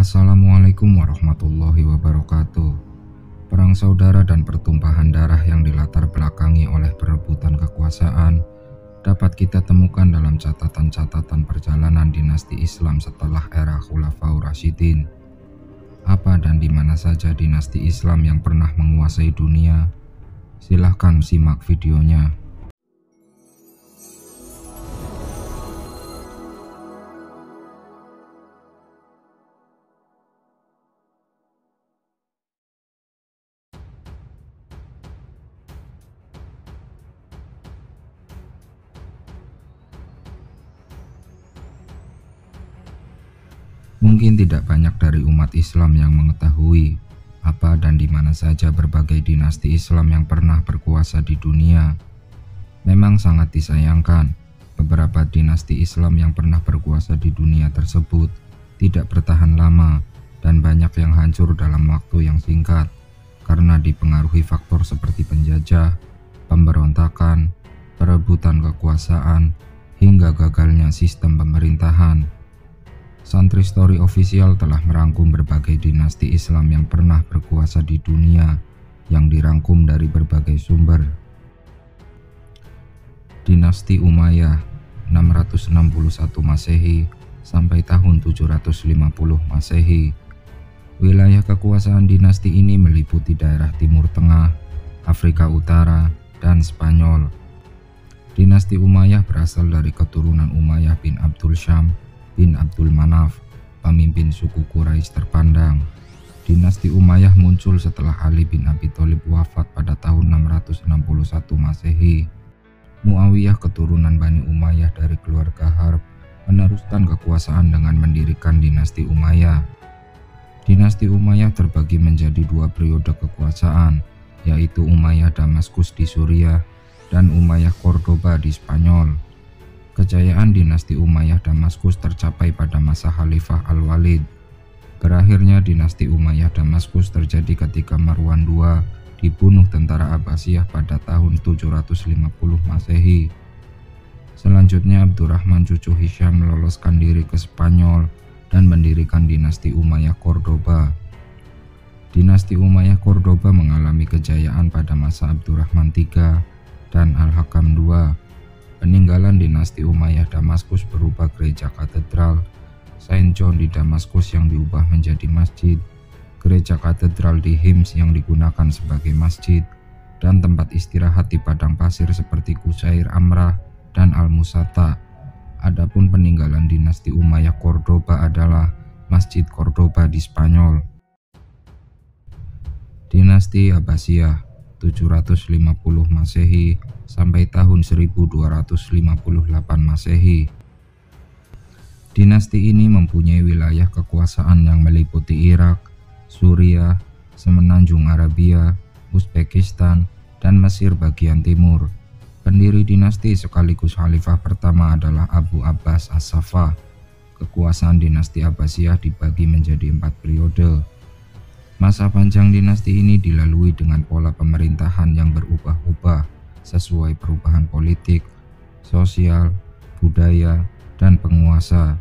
Assalamualaikum warahmatullahi wabarakatuh. Perang saudara dan pertumpahan darah yang dilatar belakangi oleh perebutan kekuasaan dapat kita temukan dalam catatan-catatan perjalanan dinasti Islam setelah era Khulafaur Rasyidin. Apa dan di mana saja dinasti Islam yang pernah menguasai dunia? Silahkan simak videonya. Mungkin tidak banyak dari umat Islam yang mengetahui apa dan di mana saja berbagai dinasti Islam yang pernah berkuasa di dunia. Memang sangat disayangkan, beberapa dinasti Islam yang pernah berkuasa di dunia tersebut tidak bertahan lama dan banyak yang hancur dalam waktu yang singkat karena dipengaruhi faktor seperti penjajah, pemberontakan, perebutan kekuasaan, hingga gagalnya sistem pemerintahan. Santri Story Official telah merangkum berbagai dinasti Islam yang pernah berkuasa di dunia yang dirangkum dari berbagai sumber. Dinasti Umayyah 661 Masehi sampai tahun 750 Masehi. Wilayah kekuasaan dinasti ini meliputi daerah Timur Tengah, Afrika Utara, dan Spanyol. Dinasti Umayyah berasal dari keturunan Umayyah bin Abdul Syam bin Abdul Manaf, pemimpin suku Quraisy terpandang. Dinasti Umayyah muncul setelah Ali bin Abi Thalib wafat pada tahun 661 Masehi. Muawiyah, keturunan Bani Umayyah dari keluarga Harb, meneruskan kekuasaan dengan mendirikan dinasti Umayyah. Dinasti Umayyah terbagi menjadi dua periode kekuasaan, yaitu Umayyah Damaskus di Suriah dan Umayyah Cordoba di Spanyol. Kejayaan dinasti Umayyah Damaskus tercapai pada masa Khalifah Al-Walid. Berakhirnya dinasti Umayyah Damaskus terjadi ketika Marwan II dibunuh tentara Abbasiyah pada tahun 750 Masehi. Selanjutnya Abdurrahman cucu Hisham meloloskan diri ke Spanyol dan mendirikan dinasti Umayyah Cordoba. Dinasti Umayyah Cordoba mengalami kejayaan pada masa Abdurrahman III dan Al-Hakam II. Peninggalan dinasti Umayyah Damaskus berupa gereja katedral Saint John di Damaskus yang diubah menjadi masjid, gereja katedral di Hims yang digunakan sebagai masjid, dan tempat istirahat di padang pasir seperti Qusair Amrah dan Al-Musata. Adapun peninggalan dinasti Umayyah Cordoba adalah Masjid Cordoba di Spanyol. Dinasti Abbasiyah 750 Masehi sampai tahun 1258 Masehi. Dinasti ini mempunyai wilayah kekuasaan yang meliputi Irak, Suriah, Semenanjung Arabia, Uzbekistan, dan Mesir bagian timur. Pendiri dinasti sekaligus khalifah pertama adalah Abu Abbas As-Saffah. Kekuasaan dinasti Abbasiyah dibagi menjadi 4 periode. Masa panjang dinasti ini dilalui dengan pola pemerintahan yang berubah-ubah sesuai perubahan politik, sosial, budaya, dan penguasa.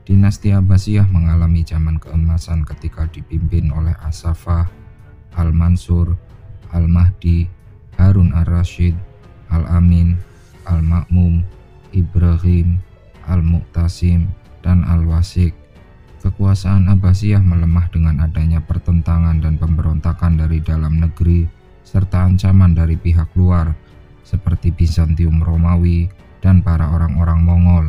Dinasti Abbasiyah mengalami zaman keemasan ketika dipimpin oleh As-Saffah, Al-Mansur, Al-Mahdi, Harun Ar-Rasyid, Al-Amin, Al-Ma'mum, Ibrahim, Al-Mu'tasim, dan Al-Wasik. Kekuasaan Abbasiyah melemah dengan adanya pertentangan dan pemberontakan dari dalam negeri serta ancaman dari pihak luar seperti Bizantium Romawi dan para orang-orang Mongol.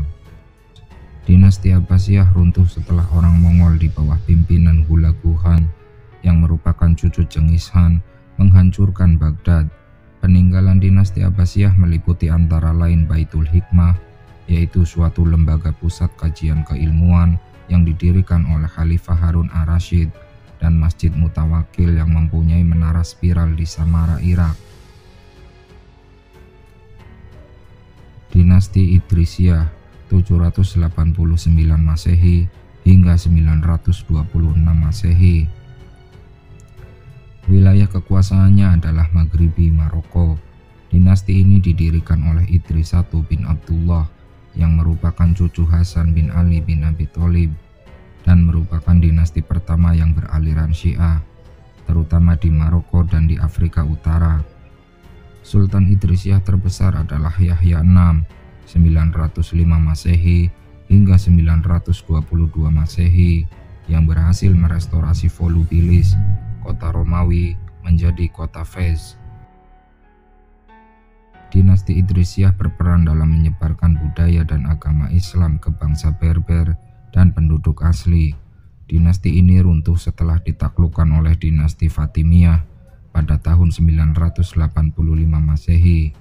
Dinasti Abbasiyah runtuh setelah orang Mongol di bawah pimpinan Hulagu Khan yang merupakan cucu Genghis Khan menghancurkan Baghdad. Peninggalan dinasti Abbasiyah meliputi antara lain Baitul Hikmah, yaitu suatu lembaga pusat kajian keilmuan yang didirikan oleh Khalifah Harun Ar-Rasyid, dan Masjid Mutawakil yang mempunyai menara spiral di Samara, Irak. Dinasti Idrisiyah 789 Masehi hingga 926 Masehi. Wilayah kekuasaannya adalah Maghribi Maroko. Dinasti ini didirikan oleh Idris I bin Abdullah yang merupakan cucu Hasan bin Ali bin Abi Thalib. dan merupakan dinasti pertama yang beraliran Syiah, terutama di Maroko dan di Afrika Utara. Sultan Idrisiyah terbesar adalah Yahya VI, 905 Masehi hingga 922 Masehi, yang berhasil merestorasi Volubilis, kota Romawi, menjadi kota Fez. Dinasti Idrisiyah berperan dalam menyebarkan budaya dan agama Islam ke bangsa Berber dan penduduk asli. Dinasti ini runtuh setelah ditaklukkan oleh dinasti Fatimiyah pada tahun 985 Masehi.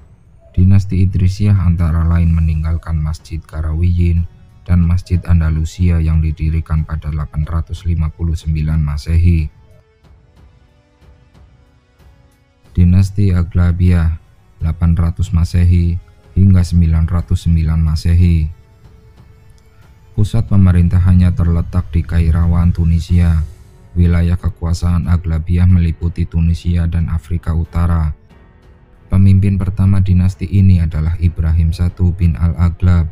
Dinasti Idrisiyah antara lain meninggalkan Masjid Karawiyin dan Masjid Andalusia yang didirikan pada 859 Masehi. Dinasti Aghlabiyah 800 Masehi hingga 909 Masehi. Pusat pemerintahannya terletak di Kairawan, Tunisia. Wilayah kekuasaan Aghlabiyah meliputi Tunisia dan Afrika Utara. Pemimpin pertama dinasti ini adalah Ibrahim I bin Al-Aghlab,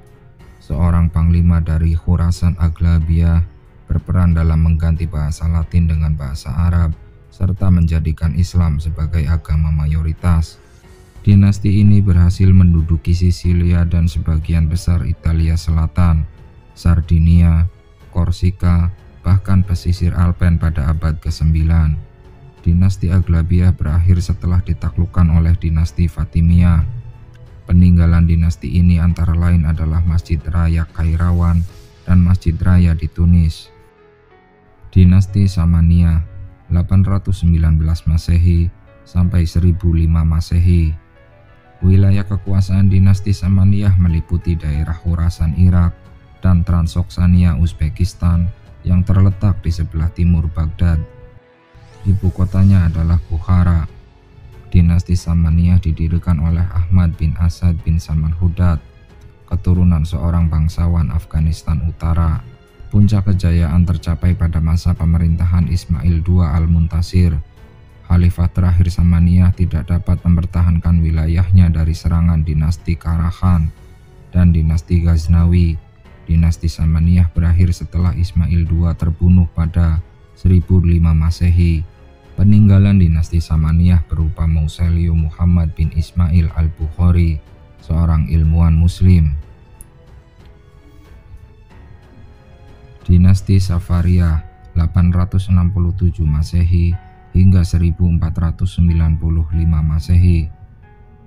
seorang panglima dari Khurasan Aghlabiyah, berperan dalam mengganti bahasa Latin dengan bahasa Arab, serta menjadikan Islam sebagai agama mayoritas. Dinasti ini berhasil menduduki Sisilia dan sebagian besar Italia Selatan, Sardinia, Korsika, bahkan pesisir Alpen pada abad ke-9. Dinasti Aghlabiyah berakhir setelah ditaklukkan oleh dinasti Fatimiyah. Peninggalan dinasti ini antara lain adalah Masjid Raya Kairawan dan Masjid Raya di Tunis. Dinasti Samaniyah 819 Masehi sampai 1005 Masehi. Wilayah kekuasaan dinasti Samaniyah meliputi daerah Khurasan Irak dan Transoksania Uzbekistan yang terletak di sebelah timur Baghdad. Ibu kotanya adalah Bukhara. Dinasti Samaniyah didirikan oleh Ahmad bin Asad bin Samanhudad, keturunan seorang bangsawan Afghanistan Utara. Puncak kejayaan tercapai pada masa pemerintahan Ismail II Al-Muntasir. Khalifah terakhir Samaniyah tidak dapat mempertahankan wilayahnya dari serangan dinasti Karahan dan dinasti Ghaznawi. Dinasti Samaniyah berakhir setelah Ismail II terbunuh pada 1005 Masehi. Peninggalan dinasti Samaniyah berupa Mausoleum Muhammad bin Ismail al-Bukhari, seorang ilmuwan muslim. Dinasti Safaria 867 Masehi hingga 1495 Masehi.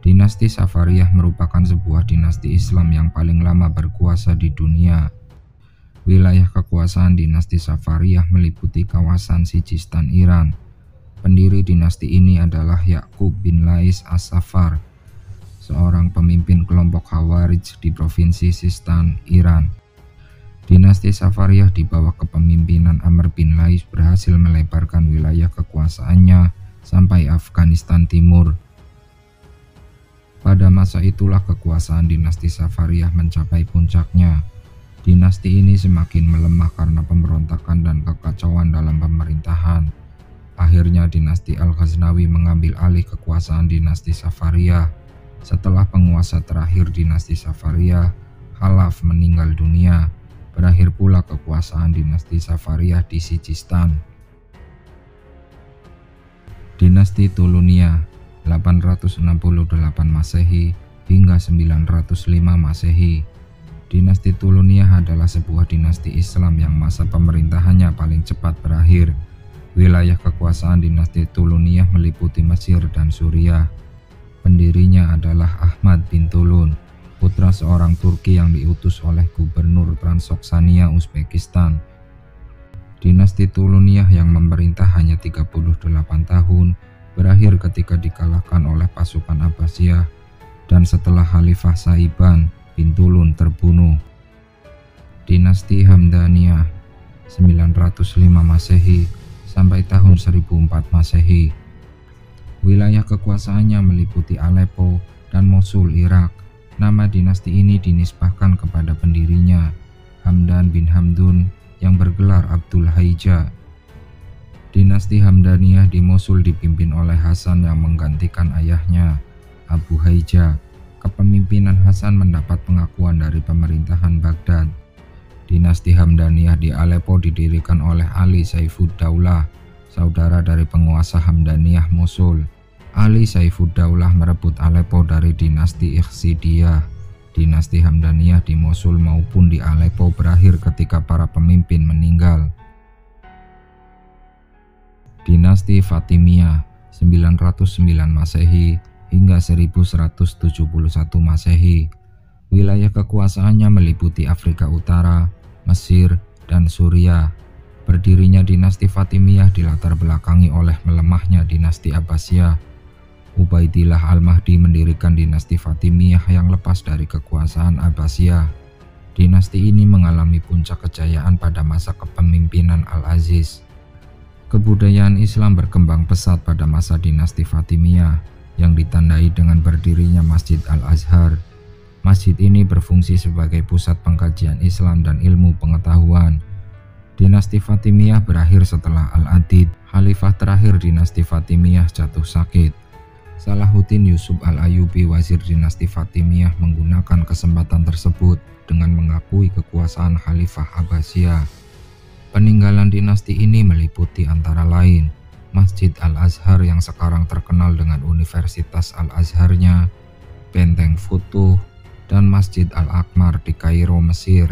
Dinasti Safariyah merupakan sebuah dinasti Islam yang paling lama berkuasa di dunia. Wilayah kekuasaan dinasti Safariyah meliputi kawasan Sijistan, Iran. Pendiri dinasti ini adalah Yaqub bin Lais As-Safar, seorang pemimpin kelompok Khawarij di provinsi Sistan, Iran. Dinasti Safariyah di bawah kepemimpinan Amr bin Lais berhasil melebarkan wilayah kekuasaannya sampai Afghanistan Timur. Pada masa itulah kekuasaan dinasti Safariyah mencapai puncaknya. Dinasti ini semakin melemah karena pemberontakan dan kekacauan dalam pemerintahan. Akhirnya dinasti Al-Ghaznawi mengambil alih kekuasaan dinasti Safariyah. Setelah penguasa terakhir dinasti Safariyah, Khalaf, meninggal dunia, berakhir pula kekuasaan dinasti Safariyah di Sijistan. Dinasti Tuluniyah 868 Masehi hingga 905 Masehi. Dinasti Tuluniyah adalah sebuah dinasti Islam yang masa pemerintahannya paling cepat berakhir. Wilayah kekuasaan dinasti Tuluniyah meliputi Mesir dan Suriah. Pendirinya adalah Ahmad bin Tulun, putra seorang Turki yang diutus oleh gubernur Transoksania Uzbekistan. Dinasti Tuluniyah yang memerintah hanya 38 tahun berakhir ketika dikalahkan oleh pasukan Abbasiyah dan setelah Khalifah Saiban bin Tulun terbunuh. Dinasti Hamdaniyah 905 Masehi sampai tahun 1004 Masehi. Wilayah kekuasaannya meliputi Aleppo dan Mosul, Irak. Nama dinasti ini dinisbahkan kepada pendirinya, Hamdan bin Hamdun, yang bergelar Abdul Haija. Dinasti Hamdaniyah di Mosul dipimpin oleh Hasan yang menggantikan ayahnya, Abu Haija. Kepemimpinan Hasan mendapat pengakuan dari pemerintahan Baghdad. Dinasti Hamdaniyah di Aleppo didirikan oleh Ali Saifuddaulah, saudara dari penguasa Hamdaniyah Mosul. Ali Saifuddaulah merebut Aleppo dari dinasti Ikhsidiyah. Dinasti Hamdaniyah di Mosul maupun di Aleppo berakhir ketika para pemimpin meninggal. Dinasti Fatimiyah 909 Masehi hingga 1171 Masehi. Wilayah kekuasaannya meliputi Afrika Utara, Mesir, dan Suriah. Berdirinya dinasti Fatimiyah dilatar belakangi oleh melemahnya dinasti Abbasiyah. Ubaidillah Al-Mahdi mendirikan dinasti Fatimiyah yang lepas dari kekuasaan Abbasiyah. Dinasti ini mengalami puncak kejayaan pada masa kepemimpinan Al-Aziz. Kebudayaan Islam berkembang pesat pada masa dinasti Fatimiyah yang ditandai dengan berdirinya Masjid Al-Azhar. Masjid ini berfungsi sebagai pusat pengkajian Islam dan ilmu pengetahuan. Dinasti Fatimiyah berakhir setelah Al-Adid, khalifah terakhir dinasti Fatimiyah, jatuh sakit. Salahuddin Yusuf Al-Ayyubi, wazir dinasti Fatimiyah, menggunakan kesempatan tersebut dengan mengakui kekuasaan Khalifah Abbasiyah. Peninggalan dinasti ini meliputi antara lain Masjid Al-Azhar yang sekarang terkenal dengan Universitas Al-Azharnya, Benteng Futuh, dan Masjid Al-Aqmar di Kairo, Mesir.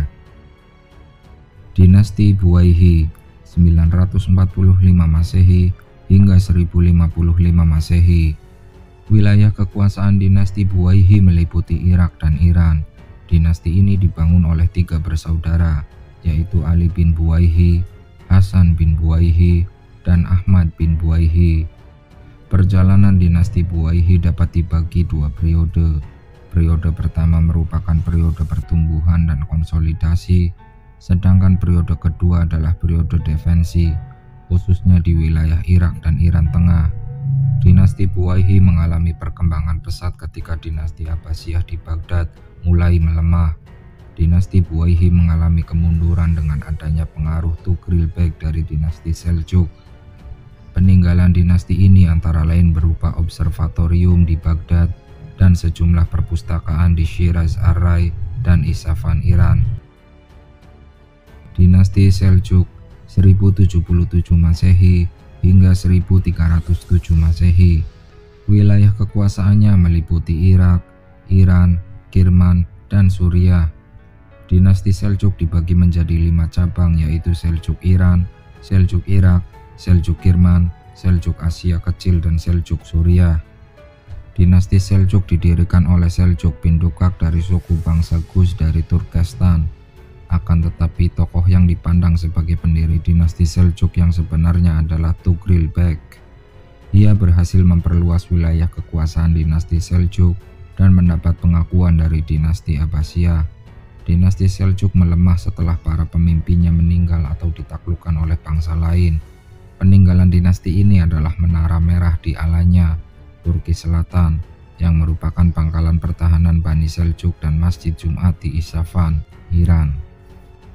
Dinasti Buwayhi 945 Masehi hingga 1055 Masehi. Wilayah kekuasaan dinasti Buwayhi meliputi Irak dan Iran. Dinasti ini dibangun oleh 3 bersaudara, yaitu Ali bin Buwayhi, Hasan bin Buwayhi, dan Ahmad bin Buwayhi. Perjalanan dinasti Buwayhi dapat dibagi 2 periode. Periode pertama merupakan periode pertumbuhan dan konsolidasi, sedangkan periode kedua adalah periode defensi, khususnya di wilayah Irak dan Iran Tengah. Dinasti Buwayhi mengalami perkembangan pesat ketika dinasti Abbasiyah di Baghdad mulai melemah. Dinasti Buwayhi mengalami kemunduran dengan adanya pengaruh Tughril Beg dari dinasti Seljuk. Peninggalan dinasti ini antara lain berupa observatorium di Baghdad dan sejumlah perpustakaan di Shiraz Ar-Rai dan Isfahan, Iran. Dinasti Seljuk 1077 Masehi hingga 1307 Masehi. Wilayah kekuasaannya meliputi Irak, Iran, Kirman, dan Suriah. Dinasti Seljuk dibagi menjadi 5 cabang, yaitu Seljuk Iran, Seljuk Irak, Seljuk Kirman, Seljuk Asia Kecil, dan Seljuk Suriah. Dinasti Seljuk didirikan oleh Seljuk bin Dukak dari suku bangsa Gus dari Turkestan. Akan tetapi tokoh yang dipandang sebagai pendiri dinasti Seljuk yang sebenarnya adalah Tughril Beg. Ia berhasil memperluas wilayah kekuasaan dinasti Seljuk dan mendapat pengakuan dari dinasti Abbasiyah. Dinasti Seljuk melemah setelah para pemimpinnya meninggal atau ditaklukkan oleh bangsa lain. Peninggalan dinasti ini adalah Menara Merah di Alanya, Turki Selatan, yang merupakan pangkalan pertahanan Bani Seljuk, dan Masjid Jumat di Isfahan, Iran.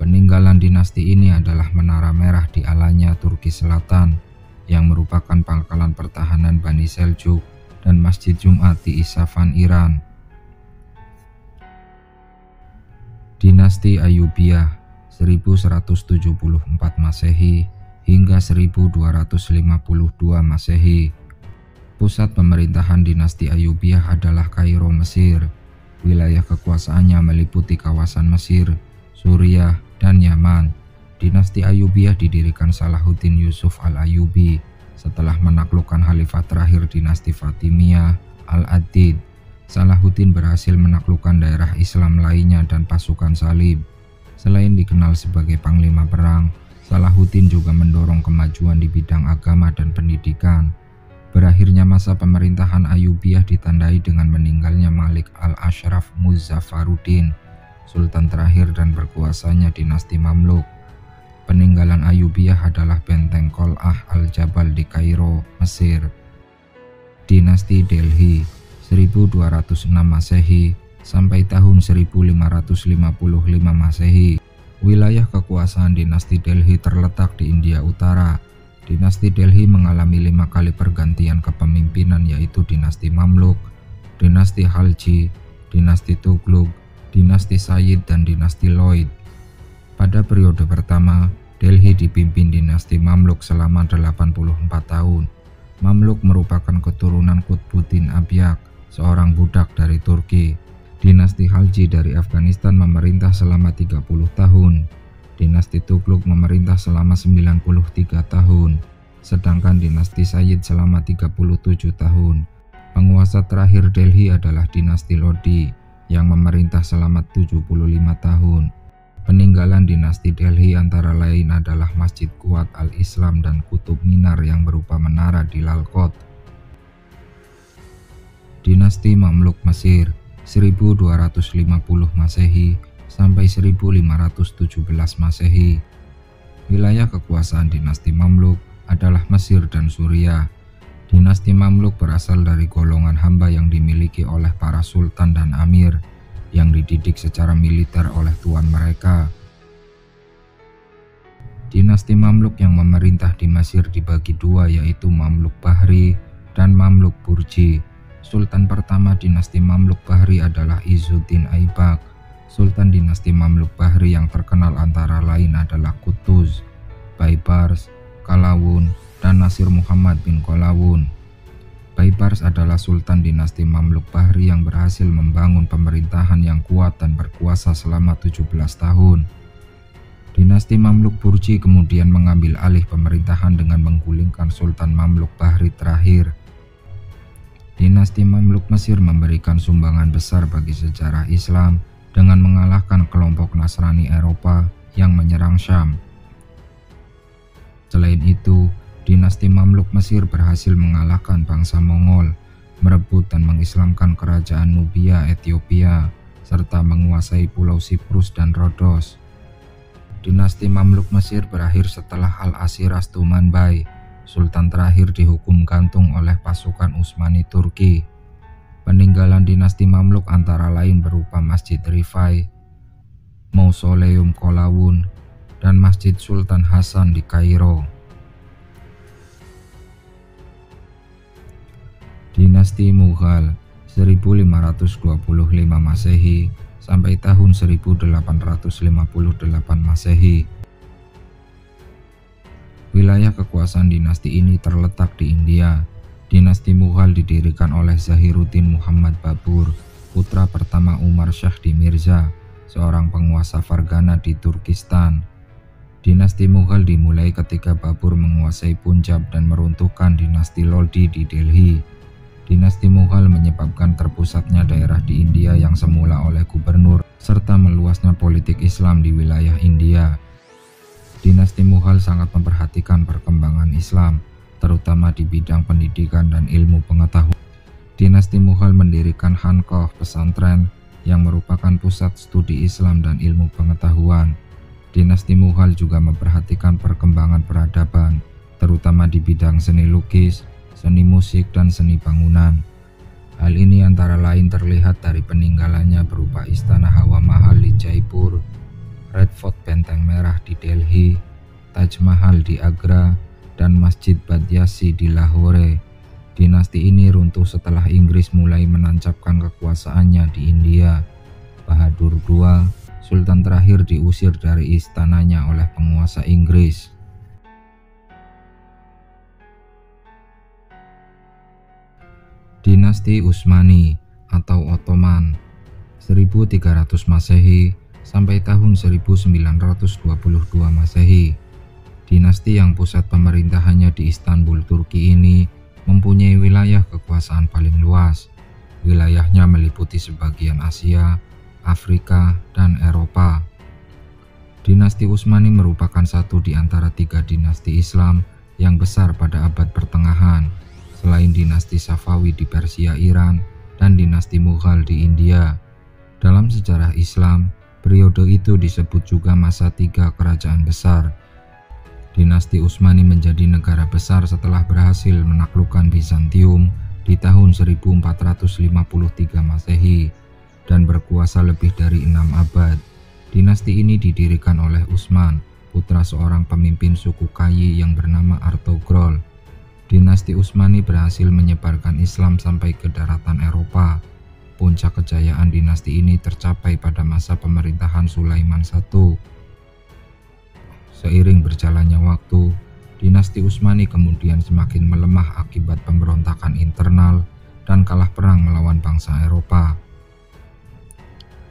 Peninggalan dinasti ini adalah Menara Merah di Alanya, Turki Selatan, yang merupakan pangkalan pertahanan Bani Seljuk, dan Masjid Jumat di Isfahan, Iran. Dinasti Ayyubiyah 1174 Masehi hingga 1252 Masehi. Pusat pemerintahan dinasti Ayyubiyah adalah Kairo, Mesir. Wilayah kekuasaannya meliputi kawasan Mesir, Suriah, dan Yaman. Dinasti Ayyubiyah didirikan Salahuddin Yusuf Al-Ayyubi setelah menaklukkan khalifah terakhir dinasti Fatimiyah, Al-Adid. Salahuddin berhasil menaklukkan daerah Islam lainnya dan pasukan salib. Selain dikenal sebagai panglima perang, Salahuddin juga mendorong kemajuan di bidang agama dan pendidikan. Berakhirnya masa pemerintahan Ayyubiyah ditandai dengan meninggalnya Malik Al-Ashraf Muzaffaruddin, sultan terakhir dan berkuasanya dinasti Mamluk. Peninggalan Ayyubiyah adalah benteng Qal'ah Al-Jabal di Kairo, Mesir. Dinasti Delhi 1206 Masehi sampai tahun 1555 Masehi. Wilayah kekuasaan dinasti Delhi terletak di India Utara. Dinasti Delhi mengalami 5 kali pergantian kepemimpinan, yaitu dinasti Mamluk, dinasti Khalji, dinasti Tughlaq, dinasti Sayyid, dan dinasti Lloyd. Pada periode pertama, Delhi dipimpin dinasti Mamluk selama 84 tahun. Mamluk merupakan keturunan Qutbuddin Aybak, seorang budak dari Turki. Dinasti Khalji dari Afghanistan memerintah selama 30 tahun. Dinasti Tughlaq memerintah selama 93 tahun. Sedangkan dinasti Sayyid selama 37 tahun. Penguasa terakhir Delhi adalah dinasti Lodi yang memerintah selama 75 tahun. Peninggalan dinasti Delhi antara lain adalah Masjid Quwat al-Islam dan Qutub Minar yang berupa menara di Lal Kot. Dinasti Mamluk Mesir 1250 Masehi sampai 1517 Masehi. Wilayah kekuasaan dinasti Mamluk adalah Mesir dan Suriah. Dinasti Mamluk berasal dari golongan hamba yang dimiliki oleh para sultan dan amir yang dididik secara militer oleh tuan mereka. Dinasti Mamluk yang memerintah di Mesir dibagi dua, yaitu Mamluk Bahri dan Mamluk Burji. Sultan pertama dinasti Mamluk Bahri adalah Izzuddin Aybak. Sultan dinasti Mamluk Bahri yang terkenal antara lain adalah Qutuz, Baibars, Qalawun, dan Nasir Muhammad bin Qalawun. Baibars adalah sultan dinasti Mamluk Bahri yang berhasil membangun pemerintahan yang kuat dan berkuasa selama 17 tahun. Dinasti Mamluk Burji kemudian mengambil alih pemerintahan dengan menggulingkan Sultan Mamluk Bahri terakhir. Dinasti Mamluk Mesir memberikan sumbangan besar bagi sejarah Islam dengan mengalahkan kelompok Nasrani Eropa yang menyerang Syam. Selain itu, dinasti Mamluk Mesir berhasil mengalahkan bangsa Mongol, merebut dan mengislamkan kerajaan Nubia, Ethiopia, serta menguasai pulau Siprus dan Rodos. Dinasti Mamluk Mesir berakhir setelah Al-Asiras Tumanbay. Sultan terakhir dihukum gantung oleh pasukan Utsmani Turki. Peninggalan dinasti Mamluk antara lain berupa Masjid Rifai, Mausoleum Qalawun, dan Masjid Sultan Hasan di Kairo. Dinasti Mughal 1525 Masehi sampai tahun 1858 Masehi. Wilayah kekuasaan dinasti ini terletak di India. Dinasti Mughal didirikan oleh Zahiruddin Muhammad Babur, putra pertama Umar Shahdi Mirza, seorang penguasa Fargana di Turkistan. Dinasti Mughal dimulai ketika Babur menguasai Punjab dan meruntuhkan dinasti Lodi di Delhi. Dinasti Mughal menyebabkan terpusatnya daerah di India yang semula oleh gubernur, serta meluasnya politik Islam di wilayah India. Dinasti Mughal sangat memperhatikan perkembangan Islam, terutama di bidang pendidikan dan ilmu pengetahuan. Dinasti Mughal mendirikan Khanqah pesantren yang merupakan pusat studi Islam dan ilmu pengetahuan. Dinasti Mughal juga memperhatikan perkembangan peradaban, terutama di bidang seni lukis, seni musik, dan seni bangunan. Hal ini antara lain terlihat dari peninggalannya berupa Istana Hawa Mahal di Jaipur, Red Fort Benteng Merah di Delhi, Taj Mahal di Agra, dan Masjid Badyasi di Lahore. Dinasti ini runtuh setelah Inggris mulai menancapkan kekuasaannya di India. Bahadur II, sultan terakhir, diusir dari istananya oleh penguasa Inggris. Dinasti Utsmani atau Ottoman 1300 Masehi sampai tahun 1922 Masehi. Dinasti yang pusat pemerintahannya di Istanbul, Turki ini mempunyai wilayah kekuasaan paling luas. Wilayahnya meliputi sebagian Asia, Afrika, dan Eropa. Dinasti Utsmani merupakan satu di antara tiga dinasti Islam yang besar pada abad pertengahan, selain dinasti Safawi di Persia, Iran, dan dinasti Mughal di India. Dalam sejarah Islam, periode itu disebut juga masa tiga kerajaan besar. Dinasti Utsmani menjadi negara besar setelah berhasil menaklukkan Bizantium di tahun 1453 Masehi dan berkuasa lebih dari 6 abad. Dinasti ini didirikan oleh Utsman, putra seorang pemimpin suku Kayi yang bernama Artogrol. Dinasti Utsmani berhasil menyebarkan Islam sampai ke daratan Eropa. Puncak kejayaan dinasti ini tercapai pada masa pemerintahan Sulaiman I. Seiring berjalannya waktu, dinasti Utsmani kemudian semakin melemah akibat pemberontakan internal dan kalah perang melawan bangsa Eropa.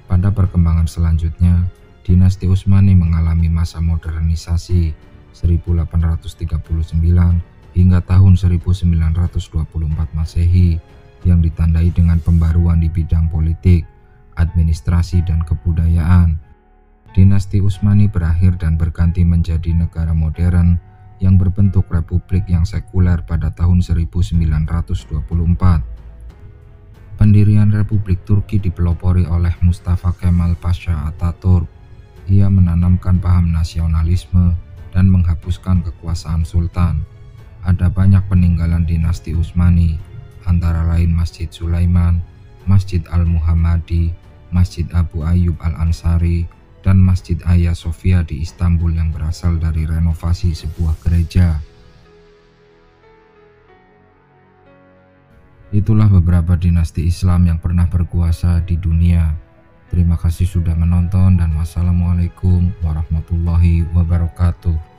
Pada perkembangan selanjutnya, dinasti Utsmani mengalami masa modernisasi 1839 hingga tahun 1924 Masehi yang ditandai dengan pembaruan di bidang politik, administrasi, dan kebudayaan. Dinasti Utsmani berakhir dan berganti menjadi negara modern yang berbentuk republik yang sekuler pada tahun 1924. Pendirian Republik Turki dipelopori oleh Mustafa Kemal Pasha Atatürk. Ia menanamkan paham nasionalisme dan menghapuskan kekuasaan sultan. Ada banyak peninggalan dinasti Utsmani, antara lain Masjid Sulaiman, Masjid Al-Muhammadi, Masjid Abu Ayyub Al-Ansari, dan Masjid Hagia Sophia di Istanbul yang berasal dari renovasi sebuah gereja. Itulah beberapa dinasti Islam yang pernah berkuasa di dunia. Terima kasih sudah menonton dan wassalamualaikum warahmatullahi wabarakatuh.